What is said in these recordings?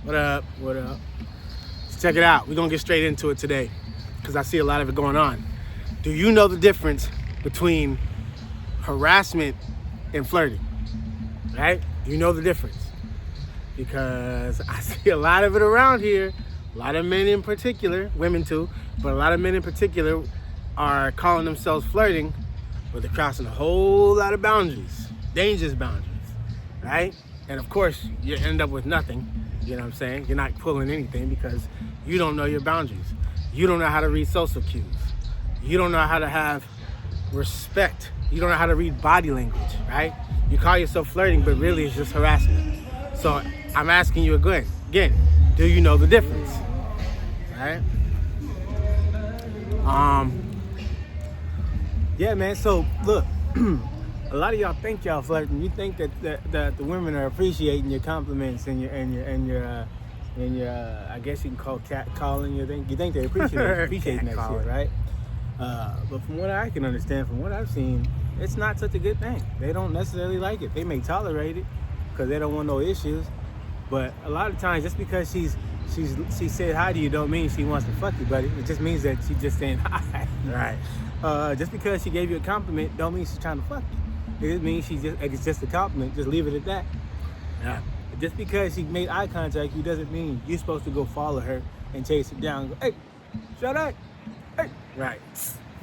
What up? What up? Let's check it out. We're going to get straight into it today because I see a lot of it going on. Do you know the difference between harassment and flirting? Right? Do you know the difference? Because I see a lot of it around here. A lot of men in particular, women too, but a lot of men in particular are calling themselves flirting, but they're crossing a whole lot of boundaries, dangerous boundaries, right? And of course, you end up with nothing, you know what I'm saying? You're not pulling anything because you don't know your boundaries. You don't know how to read social cues. You don't know how to have respect. You don't know how to read body language, right? You call yourself flirting, but really it's just harassment. So I'm asking you again, do you know the difference, right? Yeah, man. So look, a lot of y'all think y'all flirting. You think that the women are appreciating your compliments and your I guess you can call catcalling. You think they appreciating that shit, right? But from what I can understand, from what I've seen, it's not such a good thing. They don't necessarily like it. They may tolerate it because they don't want no issues. But a lot of times, just because she said hi to you, don't mean she wants to fuck you, buddy. It just means that she's just saying hi. Right. Just because she gave you a compliment, don't mean she's trying to fuck you. It means it's just a compliment. Just leave it at that. Yeah. Just because she made eye contact with you doesn't mean you're supposed to go follow her and chase her down and go, hey, shut up. Hey. Right.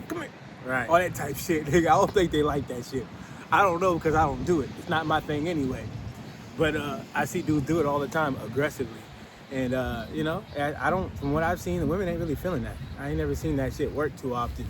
Come here. Right. All that type shit. Nigga, I don't think they like that shit. I don't know because I don't do it. It's not my thing anyway. But I see dudes do it all the time aggressively. And, I don't, from what I've seen, the women ain't really feeling that. I ain't never seen that shit work too often.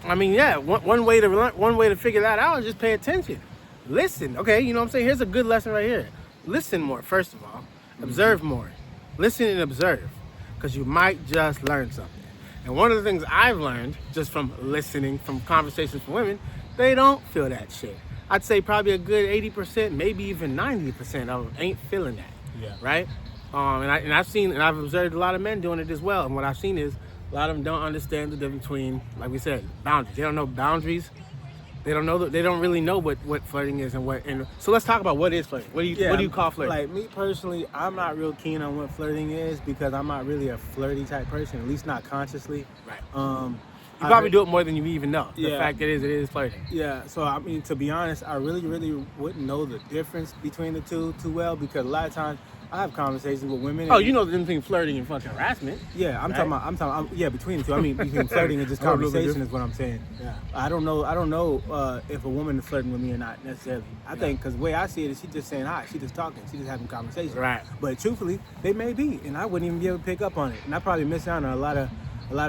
I mean, yeah, one way to figure that out is just pay attention. Listen, okay, you know what I'm saying? Here's a good lesson right here. Listen more, first of all. Observe more. Listen and observe, because you might just learn something. And one of the things I've learned just from listening, from conversations with women, they don't feel that shit. I'd say probably a good 80%, maybe even 90% of them ain't feeling that. Yeah. Right? I've observed a lot of men doing it as well. And what I've seen is a lot of them don't understand the difference between, like we said, boundaries. They don't know boundaries. They don't really know what flirting is and so let's talk about what is flirting. What do you call flirting? Like me personally, I'm not real keen on what flirting is because I'm not really a flirty type person, at least not consciously. Right. You probably do it more than you even know. The fact that it is flirting. Yeah, so I mean, to be honest, I really wouldn't know the difference between the two too well because a lot of times I have conversations with women. Oh, you know the difference between flirting and fucking harassment. Yeah, I'm talking about between the two. I mean, between flirting and just conversation is what I'm saying. Yeah. I don't know if a woman is flirting with me or not necessarily. I think because the way I see it is she's just saying hi. She's just talking. She's just having conversation. Right. But truthfully, they may be, and I wouldn't even be able to pick up on it. And I probably miss out on a lot of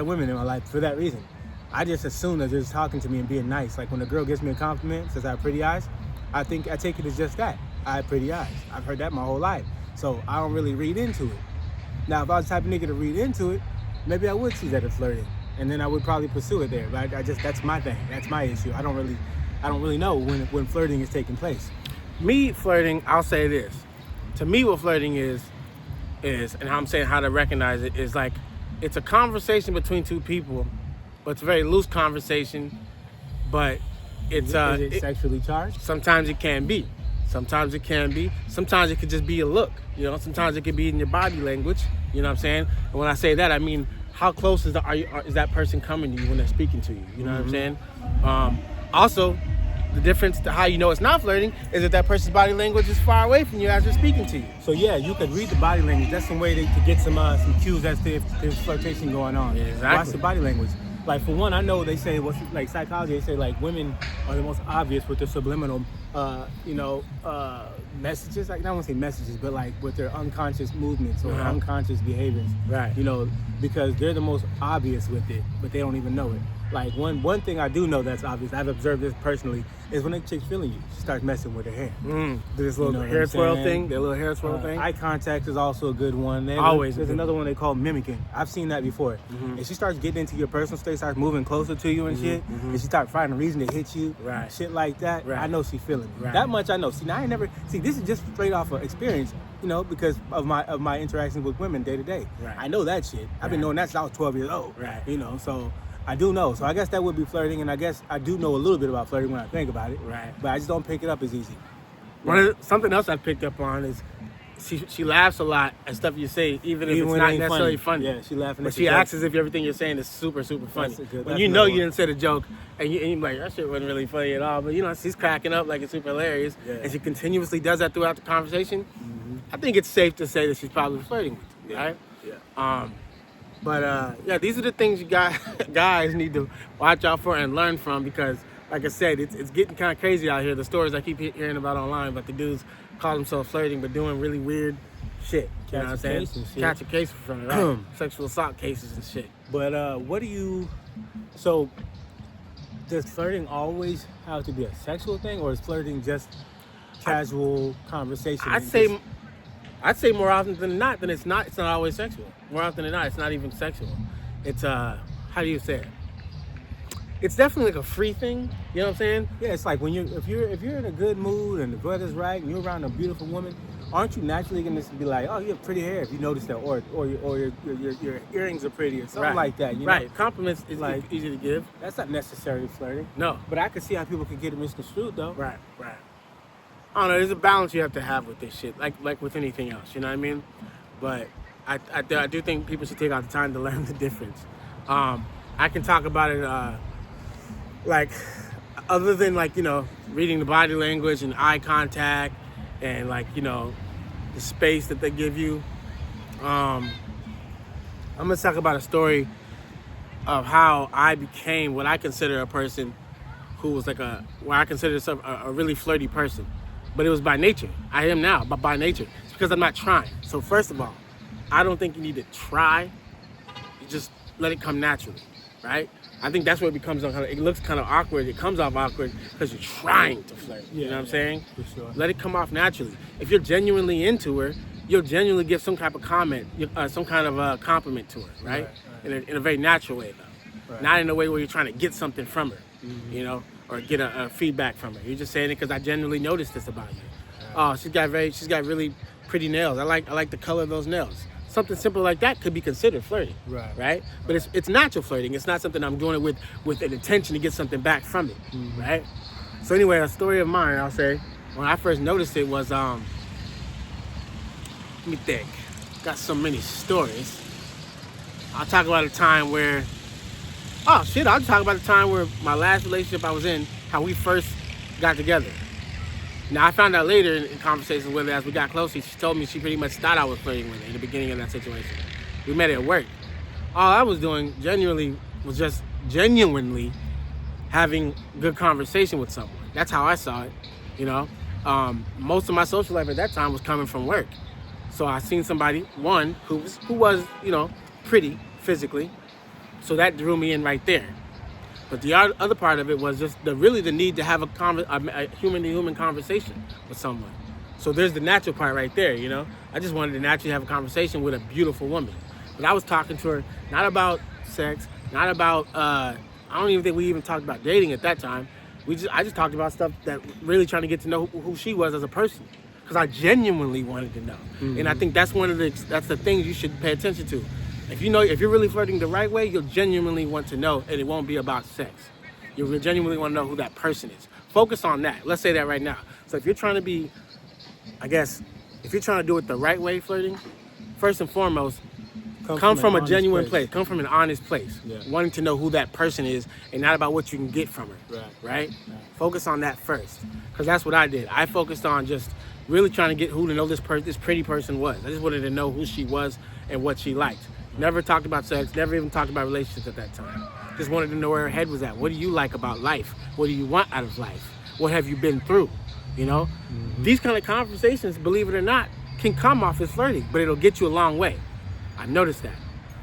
women in my life for that reason. I just assume that they're just talking to me and being nice. Like when a girl gives me a compliment, says I have pretty eyes, I take it as just that. I have pretty eyes. I've heard that my whole life. So I don't really read into it. Now, if I was the type of nigga to read into it, maybe I would see that as flirting. And then I would probably pursue it there. But that's my thing. That's my issue. I don't really know when flirting is taking place. Me flirting, I'll say this. To me, what flirting is, and how I'm saying how to recognize it, is like it's a conversation between two people, but it's a very loose conversation, but it's... Is it sexually charged? Sometimes it can be. Sometimes it can be. Sometimes it could just be a look. You know, sometimes it could be in your body language. You know what I'm saying? And when I say that, I mean, how close is that person coming to you when they're speaking to you? You know what I'm saying? Also, the difference to how you know it's not flirting is that person's body language is far away from you as they're speaking to you. So yeah, you could read the body language. That's some way to get some cues as to if there's flirtation going on. Yeah, exactly. Watch the body language. Like for one, I know they say like psychology. They say like women are the most obvious with their subliminal, messages. Like I don't want to say messages, but like with their unconscious movements or unconscious behaviors. Right. You know, because they're the most obvious with it, but they don't even know it. Like one thing I do know that's obvious, I've observed this personally, is when a chick's feeling you, she starts messing with her hair. This little hair swirl thing, their little hair swirl thing. Eye contact is also a good one. There's another one they call mimicking. I've seen that before. And she starts getting into your personal space, starts moving closer to you and shit, and she starts finding a reason to hit you, shit like that. I know she feeling it. That much I know. See, now I ain't never, this is just straight off of experience, you know, because of my interactions with women day to day. I know that shit. I've been knowing that since I was 12 years old. You know, so I do know. So I guess that would be flirting, and I guess I do know a little bit about flirting when I think about it. But I just don't pick it up as easy. Something else I picked up on is she laughs a lot at stuff you say, even if it's when it not ain't necessarily funny. Yeah, she laughing. But at she the acts joke. as if everything you're saying is super, super funny. When that's you know another you one. didn't say the joke, and you're like, that shit wasn't really funny at all. But you know, she's cracking up like it's super hilarious, Yeah. and she continuously does that throughout the conversation. I think it's safe to say that she's probably flirting with you, right? Yeah. But yeah, these are the things you guys need to watch out for and learn from, because, like I said, it's getting kind of crazy out here. The stories I keep hearing about online about the dudes call themselves flirting but doing really weird shit. You know what I'm saying? Catch a case from it, right? Sexual assault cases and shit. But what do you? So, does flirting always have to be a sexual thing, or is flirting just casual conversation? I'd say more often than not, then it's not always sexual. More often than not, it's not even sexual. It's how do you say it? It's definitely like a free thing. You know what I'm saying? Yeah, it's like when if you're in a good mood and the weather's right and you're around a beautiful woman, aren't you naturally gonna be like, oh, you have pretty hair if you notice that, or your earrings are pretty or something like that. You know? Right. Compliments is like easy to give. That's not necessarily flirting. No. But I can see how people can get it misconstrued though. Right. I don't know. There's a balance you have to have with this shit, like with anything else. You know what I mean? But I do think people should take out the time to learn the difference. I can talk about it like other than like, you know, reading the body language and eye contact and like, you know, the space that they give you. I'm gonna talk about a story of how I became what I consider a person who was like where I consider myself a really flirty person. But it was by nature. I am now, but by nature. It's because I'm not trying. So first of all, I don't think you need to try. You just let it come naturally, right? I think that's where it becomes, it looks kind of awkward. It comes off awkward because you're trying to flirt. You know what I'm saying? For sure. Let it come off naturally. If you're genuinely into her, you'll genuinely give some type of comment, some kind of compliment to her, right? In a very natural way, though. Right. Not in a way where you're trying to get something from her, you know, or get a feedback from her. You're just saying it because I genuinely noticed this about you. Oh, she's got really pretty nails. I like the color of those nails. Something simple like that could be considered flirting, right? But it's natural flirting. It's not something I'm doing it with an intention to get something back from it, right? So anyway, a story of mine, I'll say, when I first noticed it was, let me think. Got so many stories. I'll talk about a time where, I'll talk about the time where my last relationship I was in, how we first got together. Now, I found out later in conversations with her as we got closer, she told me she pretty much thought I was flirting with her in the beginning of that situation. We met at work. All I was doing was just genuinely having good conversation with someone. That's how I saw it, you know. Most of my social life at that time was coming from work. So I seen somebody, one, who was, you know, pretty physically. So that drew me in right there. But the other part of it was just the need to have a human-to-human conversation with someone. So there's the natural part right there, you know? I just wanted to naturally have a conversation with a beautiful woman. But I was talking to her not about sex, not about, I don't even think we even talked about dating at that time. I just talked about stuff that really trying to get to know who she was as a person. Because I genuinely wanted to know. And I think that's that's the things you should pay attention to. If you're really flirting the right way, you'll genuinely want to know, and it won't be about sex. You'll genuinely want to know who that person is. Focus on that. Let's say that right now. So if you're trying to be, if you're trying to do it the right way, flirting, first and foremost, come from a genuine place. Come from an honest place. Yeah. Wanting to know who that person is and not about what you can get from her. Right? Focus on that first. Because that's what I did. I focused on just really trying to get who to know this pretty person was. I just wanted to know who she was and what she liked. Never talked about sex, never even talked about relationships at that time. Just wanted to know where her head was at. What do you like about life? What do you want out of life? What have you been through? You know? These kind of conversations, believe it or not, can come off as flirting, but it'll get you a long way. I noticed that.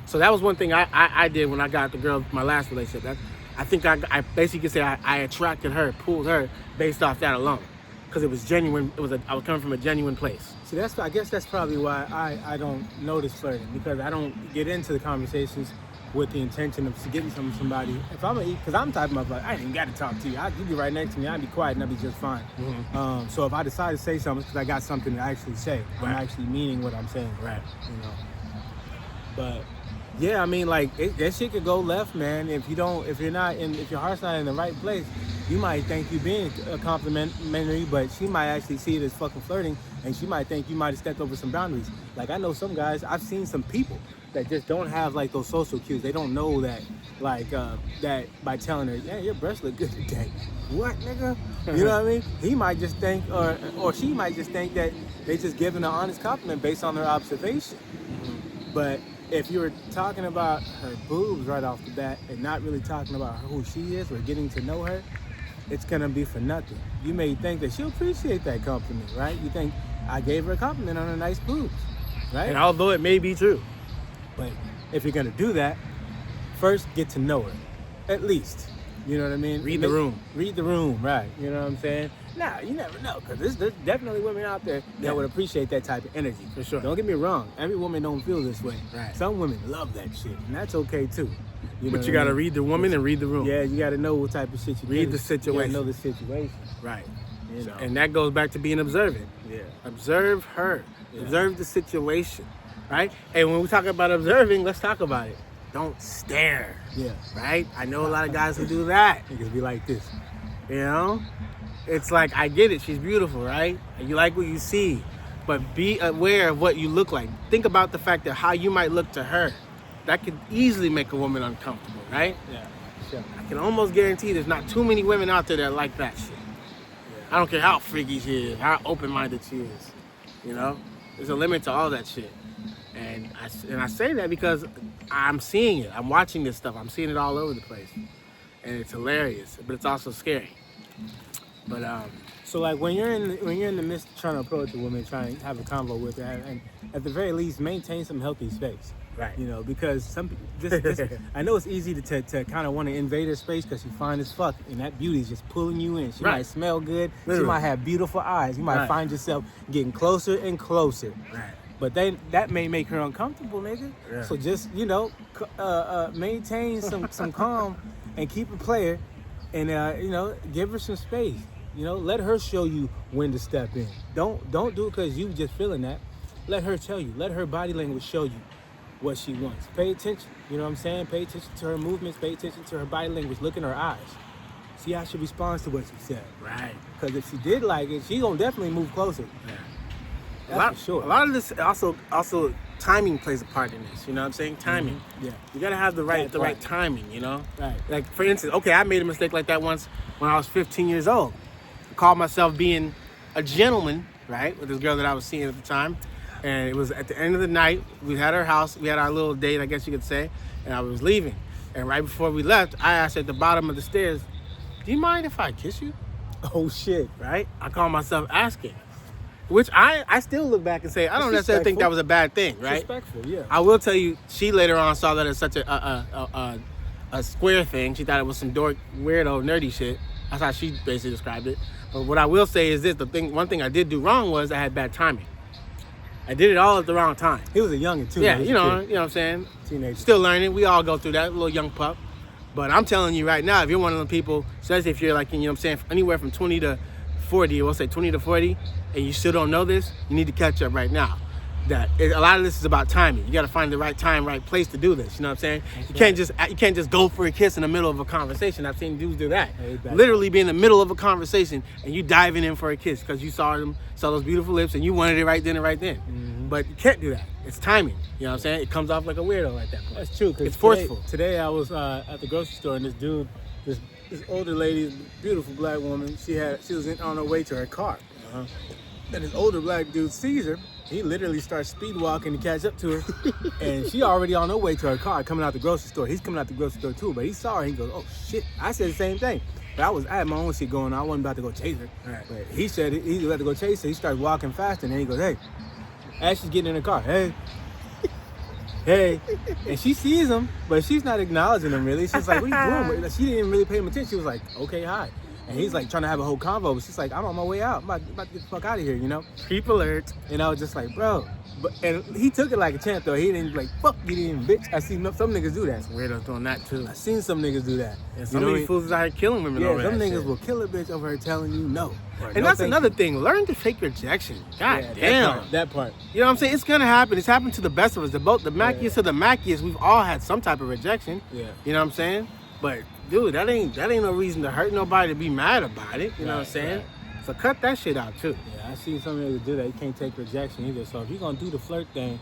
So that was one thing I did when I got the girl, my last relationship. I think I basically could say I attracted her, pulled her based off that alone. Because it was genuine. I was coming from a genuine place. See, I guess that's probably why I don't notice flirting, because I don't get into the conversations with the intention of getting somebody. If I'm gonna eat, because I'm the type of like, I ain't even got to talk to you. You be right next to me. I'd be quiet and I'd be just fine. So if I decide to say something, it's because I got something to actually say. I'm actually meaning what I'm saying. Right. You know. But yeah, I mean, like that shit could go left, man. If your heart's not in the right place, you might think you being complimentary, but she might actually see it as fucking flirting, and she might think you might have stepped over some boundaries. Like I know some guys, I've seen some people that just don't have like those social cues. They don't know that, like that by telling her, yeah, your breasts look good today. What, nigga? You know what I mean? He might just think, or she might just think that they just giving an honest compliment based on their observation. But if you were talking about her boobs right off the bat and not really talking about who she is or getting to know her, it's gonna be for nothing. You may think that she'll appreciate that compliment, right? You think, I gave her a compliment on her nice boobs, right? And although it may be true. But if you're gonna do that, first get to know her, at least. You know what I mean? Read the room. Read the room, right? You know what I'm saying? Nah, you never know, because there's definitely women out there that would appreciate that type of energy. For sure. Don't get me wrong. Every woman don't feel this way. Right. Some women love that shit, and that's okay too. You know But you got to read the woman and read the room. Yeah, you got to know what type of shit you Read do. the situation. You got to know the situation. Right. You know. And that goes back to being observant. Yeah. Observe her. Yeah. Observe the situation. Right? And when we talk about observing, let's talk about it. Don't stare. Yeah. Right? I know a lot of guys who do that. Niggas be like this. You know? It's like, I get it. She's beautiful, right? You like what you see. But be aware of what you look like. Think about the fact that how you might look to her. That could easily make a woman uncomfortable, right? Yeah. Sure. I can almost guarantee there's not too many women out there that like that shit. I don't care how freaky she is, how open-minded she is. You know? There's a limit to all that shit. And I say that because I'm seeing it. I'm watching this stuff. I'm seeing it all over the place. And it's hilarious, but it's also scary. But so like when you're in the midst of trying to approach a woman, trying to have a convo with her, and at the very least maintain some healthy space. Right. You know, because some this I know it's easy to kind of want to invade her space because she's fine as fuck, and that beauty is just pulling you in. She might smell good. Literally. She might have beautiful eyes. You might find yourself getting closer and closer. Right. But then that may make her uncomfortable, nigga. Yeah. So just, you know, maintain some calm and keep it player, and you know, give her some space. You know, let her show you when to step in. Don't do it because you just feeling that. Let her tell you. Let her body language show you what she wants. Pay attention. You know what I'm saying? Pay attention to her movements. Pay attention to her body language. Look in her eyes. See how she responds to what you said. Right. Because if she did like it, she gonna definitely move closer. Yeah. That's for sure. A lot of this also timing plays a part in this. You know what I'm saying? Timing. Mm-hmm. Yeah. You gotta have the right timing. You know. Right. Like for instance, okay, I made a mistake like that once when I was 15 years old. I called myself being a gentleman, right, with this girl that I was seeing at the time, and it was at the end of the night. We had our house. We had our little date, I guess you could say, and I was leaving. And right before we left, I asked at the bottom of the stairs, "Do you mind if I kiss you?" Oh shit. Right? I call myself asking. Which I still look back and say, I don't necessarily think that was a bad thing, right? Respectful, yeah. I will tell you, she later on saw that as such a square thing. She thought it was some dork, weirdo, nerdy shit. That's how she basically described it. But what I will say is this, one thing I did do wrong was I had bad timing. I did it all at the wrong time. He was a youngin' too. Yeah, you know what I'm saying? Teenager. Still learning. We all go through that, little young pup. But I'm telling you right now, if you're one of the people, especially if you're like, you know what I'm saying, anywhere from 20 to 40, we'll say 20 to 40, and you still don't know this, you need to catch up right now. A lot of this is about timing. You got to find the right time, right place to do this. You know what I'm saying? You can't just go for a kiss in the middle of a conversation. I've seen dudes do that. Literally be in the middle of a conversation and you diving in for a kiss because you saw those beautiful lips and you wanted it right then and right then. Mm-hmm. But you can't do that. It's timing. You know what I'm saying? It comes off like a weirdo at that point. That's true. It's forceful. Today I was at the grocery store and this older lady, beautiful black woman, she was on her way to her car. Uh-huh. And this older black dude sees her. He literally starts speed walking to catch up to her. And she already on her way to her car coming out the grocery store. He's coming out the grocery store too, but he saw her. He goes, "Oh shit." I said the same thing. But I had my own shit going on. I wasn't about to go chase her. Right. But he said he was about to go chase her. He started walking faster and then he goes, "Hey." As she's getting in the car, "Hey." Hey. And she sees him, but she's not acknowledging him really. She's like, "What are you doing?" She didn't even really pay him attention. She was like, "Okay, hi." And he's like trying to have a whole convo, but she's like, I'm on my way out. I'm about to get the fuck out of here, you know? Flirt. And I was just like, bro. And he took it like a champ, though. He didn't like, fuck you, didn't, bitch. I seen some niggas do that. Weirdos doing that too. I seen some niggas do that. And some of these fools out here killing women over some that niggas shit. will kill a bitch over her telling you no. And that's another thing. Learn to fake rejection. God damn. That part. You know what I'm saying? It's gonna happen. It's happened to the best of us. The mackiest of the mackiest. We've all had some type of rejection. Yeah. You know what I'm saying? But dude, that ain't no reason to hurt nobody to be mad about it. You know what I'm saying? Right. So cut that shit out too. Yeah, I seen some niggas do that. You can't take rejection either. So if you're gonna do the flirt thing,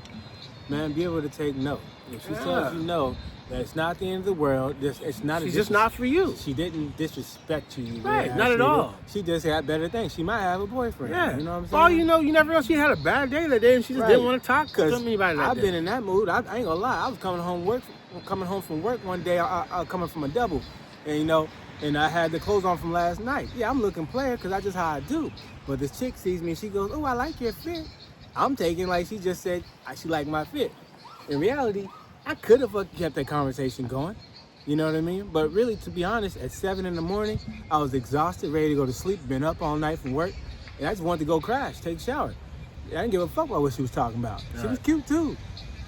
man, be able to take no. If she tells you no, that it's not the end of the world. It's not. She's just not for you. She didn't disrespect you. Right, not at all. She just had better things. She might have a boyfriend. Yeah. You know what I'm saying? Oh, you know, you never know. She had a bad day that day and she just didn't want to talk to anybody that I've day. been in that mood. I ain't gonna lie. I was coming home from work one day. I coming from a double, and you know, and I had the clothes on from last night. Yeah, I'm looking player because that's just how I do. But this chick sees me and she goes, "Oh, I like your fit." I'm taking like she just said she liked my fit. In reality, I could have kept that conversation going. You know what I mean? But really, to be honest, at 7 in the morning, I was exhausted, ready to go to sleep, been up all night from work, and I just wanted to go crash, take a shower. I didn't give a fuck about what she was talking about. She was cute too.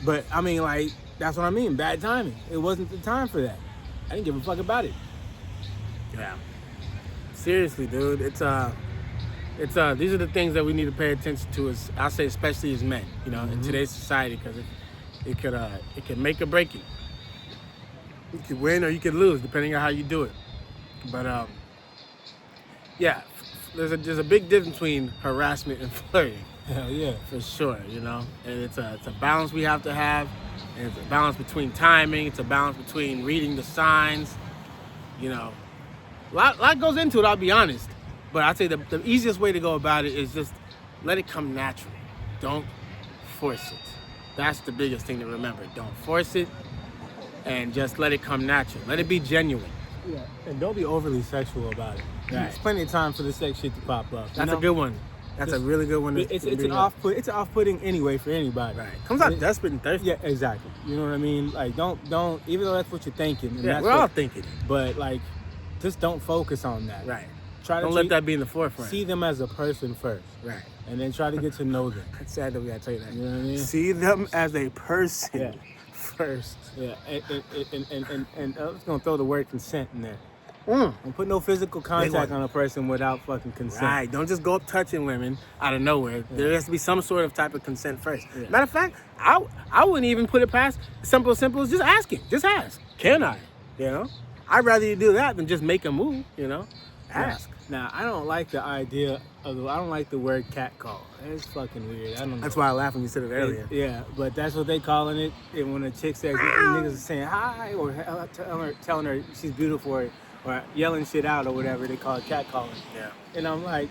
But I mean, like, that's what I mean, bad timing. It wasn't the time for that. I didn't give a fuck about it. Yeah. Seriously, dude. These are the things that we need to pay attention to, as I'll say, especially as men, you know, in today's society, because it could make or break you. You could win or you could lose, depending on how you do it. But yeah, there's a big difference between harassment and flirting. Hell yeah. For sure, you know, and it's a balance we have to have, and it's a balance between timing, it's a balance between reading the signs, you know. A lot goes into it, I'll be honest. But I'd say the easiest way to go about it is just let it come natural. Don't force it. That's the biggest thing to remember. Don't force it, and just let it come natural. Let it be genuine. Yeah, and don't be overly sexual about it. Right. There's plenty of time for the sex shit to pop up. That's a good one. That's a really good one. It's an off-putting anyway for anybody. Right. Comes out desperate and thirsty. Yeah, exactly. You know what I mean? Like, don't. Even though that's what you're thinking. And Yeah, we're all thinking. But like, just don't focus on that. Right. Don't let that be in the forefront. See them as a person first. Right. And then try to get to know them. It's sad that we gotta tell you that. You know what I mean? See them as a person first. Yeah. And I was gonna throw the word consent in there. Mm. Don't put no physical contact on a person without fucking consent. Right. Don't just go up touching women out of nowhere. Yeah. There has to be some sort of type of consent first. Yeah. Matter of fact, I wouldn't even put it past simple as just asking. Just ask. Can I? You know? I'd rather you do that than just make a move, you know? Ask. Now, I don't like the idea of I don't like the word catcall. It's fucking weird. I don't know. That's why I laughed when you said it earlier. Yeah, but that's what they calling it. And when a chick says, niggas are saying hi or telling her she's beautiful or yelling shit out or whatever, they call it catcalling. Yeah. And I'm like,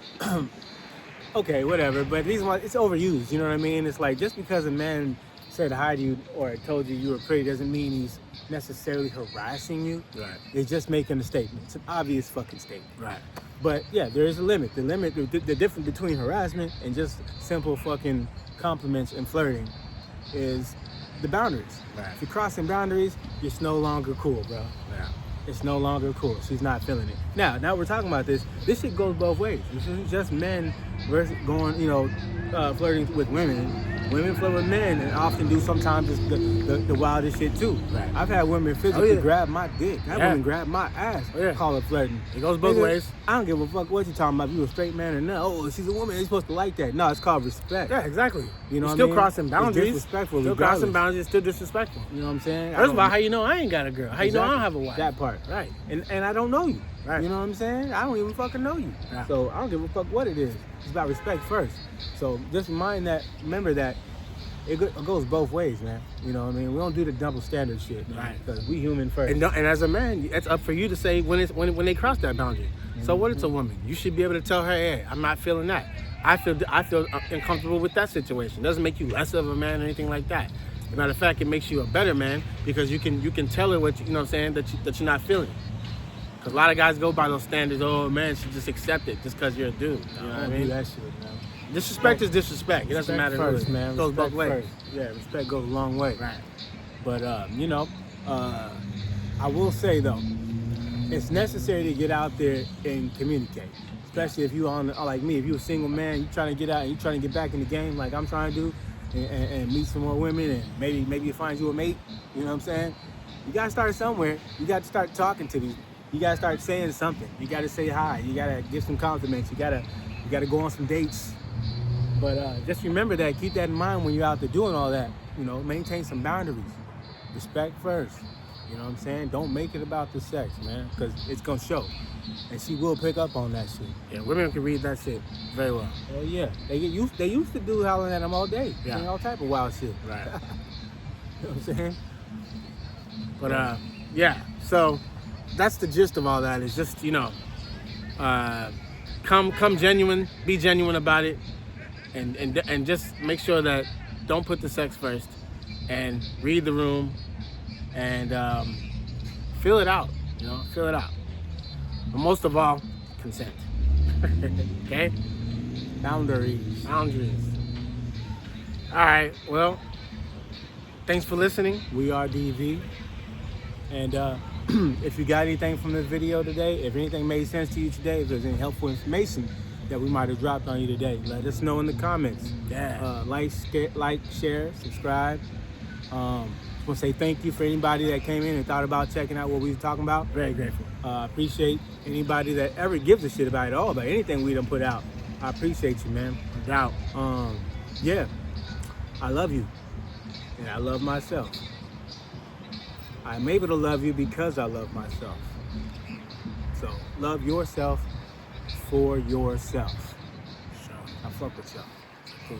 okay, whatever. But it's overused. You know what I mean? It's like just because a man said hi to you or told you were pretty doesn't mean he's necessarily harassing you. Right. They're just making a statement. It's an obvious fucking statement. Right. But yeah, there is a limit. The difference between harassment and just simple fucking compliments and flirting is the boundaries. Right. If you're crossing boundaries, it's no longer cool, bro. Yeah. It's no longer cool. She's not feeling it. Now we're talking about this. This shit goes both ways. This isn't just men versus going, flirting with women. Women flirt with men and often do sometimes the wildest shit too. Right. I've had women physically grab my dick. I've had women grab my ass. Call it flirting. It goes both ways. I don't give a fuck what you're talking about. If you a straight man or not. Oh, she's a woman. They're supposed to like that. No, it's called respect. Yeah, exactly. You know, still crossing boundaries. It's disrespectful. Still crossing boundaries. It's still disrespectful. You know what I'm saying? First of all, how you know I ain't got a girl? How you know I don't have a wife? That part. Right. And I don't know you. Right. You know what I'm saying? I don't even fucking know you. Yeah. So I don't give a fuck what it is. It's about respect first. So just remember that it goes both ways, man. You know what I mean? We don't do the double standard shit, man. Right. Because we human first. And as a man, it's up for you to say when they cross that boundary. Mm-hmm. So what it's a woman? You should be able to tell her, hey, I'm not feeling that. I feel uncomfortable with that situation. It doesn't make you less of a man or anything like that. As a matter of fact, it makes you a better man because you can tell her what you know what I'm saying, that you're not feeling. Because a lot of guys go by those standards. Oh man, should just accept it just because you're a dude. You know what I mean? Do that shit, man. Disrespect is disrespect. It doesn't matter first, man. It goes both ways. First. Yeah, respect goes a long way. Right. But I will say though, it's necessary to get out there and communicate. Especially if you on like me, if you're a single man, you trying to get out and you trying to get back in the game like I'm trying to do, and meet some more women, and maybe you find you a mate. You know what I'm saying? You gotta start somewhere. You got to start talking to these. You gotta start saying something. You gotta say hi. You gotta give some compliments. You gotta go on some dates. But just remember that. Keep that in mind when you're out there doing all that. You know, maintain some boundaries. Respect first. You know what I'm saying? Don't make it about the sex, man, because it's gonna show, and she will pick up on that shit. Yeah, women can read that shit very well. Hell yeah, they used to do hollering at them all day, Yeah. saying all type of wild shit. Right. You know what I'm saying? But yeah. So that's the gist of all that. Is just come genuine, be genuine about it, and just make sure that don't put the sex first, and read the room, and fill it out. Fill it out. But most of all, consent. Okay? Boundaries. All right. Well, thanks for listening. We are DV, and if you got anything from this video today, if anything made sense to you today, if there's any helpful information that we might have dropped on you today, let us know in the comments. Yeah. Like, share, subscribe. I want to say thank you for anybody that came in and thought about checking out what we were talking about. Very grateful. Appreciate anybody that ever gives a shit about it all, about anything we done put out. I appreciate you, man. No doubt. Yeah, I love you, and I love myself. I'm able to love you because I love myself. So love yourself for yourself. Sure. I fuck with y'all. Cool.